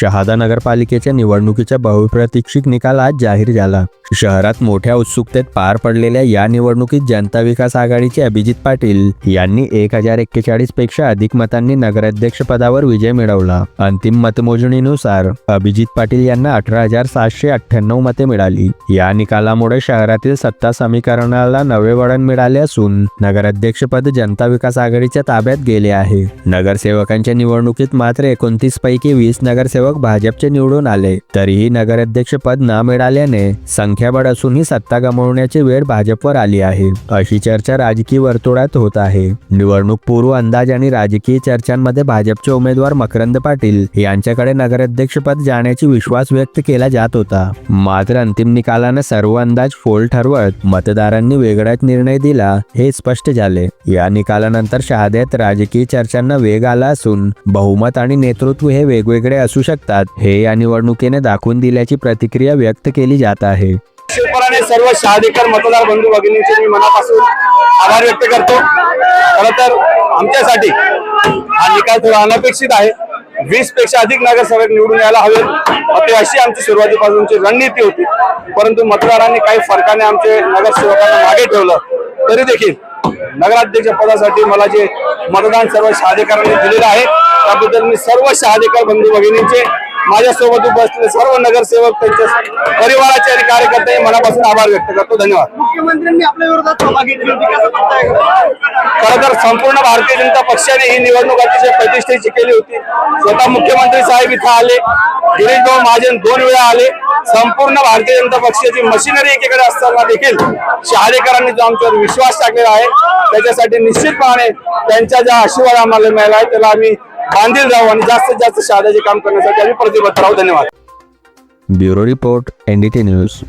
शहादा नगरपालिकेच्या निवडणुकीचा बहुप्रतीक्षित निकाल आज जाहीर झाला। शहरात मोठ्या उत्सुकतेत पार पडलेल्या या निवडणुकीत जनता विकास आघाडीचे अभिजित पाटील यांनी 1041 पेक्षा अधिक मतांनी नगराध्यक्ष पदावर विजय मिळवला। अंतिम मतमोजणीनुसार अभिजित पाटील यांना 18,798 मते मिळाली। या निकालामुळे शहरातील सत्ता समीकरणाला नवे वळण मिळाले असून नगराध्यक्षपद जनता विकास आघाडीच्या ताब्यात गेले आहे। नगरसेवकांच्या निवडणुकीत मात्र 29 पैकी 20 नगरसेवक भाजपचे निवडून आले। तरीही नगराध्यक्ष पद न मिळाल्याने संख्याबळ असूनही सत्ता गमावण्याची वेळ भाजपवर आली आहे, अशी चर्चा राजकीय वर्तुळात होत आहे। निवडणूक पूर्व अंदाज आणि राजकीय चर्चांमध्ये भाजपचे उमेदवार मकरंद पाटील यांच्याकडे नगराध्यक्ष पद जाण्याची विश्वास व्यक्त केला जात होता। मात्र अंतिम निकालाने सर्व अंदाज फोल ठरवत मतदारांनी वेगळाच निर्णय दिला हे स्पष्ट झाले। या निकालानंतर शहाद्यात राजकीय चर्चांना वेग आला असून बहुमत आणि नेतृत्व हे वेगवेगळे असू शकतात हे या निवडणुकीने दाखवून दिल्याची प्रतिक्रिया व्यक्त केली जात आहे। शिवपुराने सर्व शहादेकर मतदार बंधू भगिनींचे मी मनापासून आभार व्यक्त करतो। खरं तर आमच्यासाठी हा निकाल थोडा अनपेक्षित आहे। 20 पेक्षा अधिक नगरसेवक निवडून यायला हवे अशी आमची सुरुवातीपासूनची रणनीती होती, परंतु मतदारांनी काही फरकाने आमचे नगरसेवकांना मागे ठेवलं। तरी देखील नगराध्यक्ष पदासाठी मला जे मतदान सर्व शहादेकरांनी दिलेलं आहे त्याबद्दल मी सर्व शहादेकर बंधू भगिनींचे, माझ्यासोबत उपस्थित सर्व नगरसेवक, त्यांच्या परिवाराचे आणि कार्यकर्त्यांचे मनापासून आभार व्यक्त करतो। धन्यवाद। मुख्यमंत्र्यांनी आपल्या विरोधात सभा घेतली होती, कसं बघताय? खरं तर संपूर्ण भारतीय जनता पक्षाने ही निवडणूक अतिशय प्रतिष्ठेची केली होती। स्वतः मुख्यमंत्री साहेब इथं आले, गिरीश भाऊ महाजन 2 वेळा आले। संपूर्ण भारतीय जनता पक्षाची मशिनरी एकीकडे असताना देखील शहादेकरांनी जो आमच्यावर विश्वास टाकलेला आहे त्याच्यासाठी निश्चितपणे त्यांच्या ज्या आशीर्वाद आम्हाला मिळाला आहे त्याला आम्ही बांधील राहू आणि जास्तीत जास्त शहाद्याचे काम करण्यासाठी आम्ही प्रतिबद्ध राहू। धन्यवाद। Bureau report, NDT news.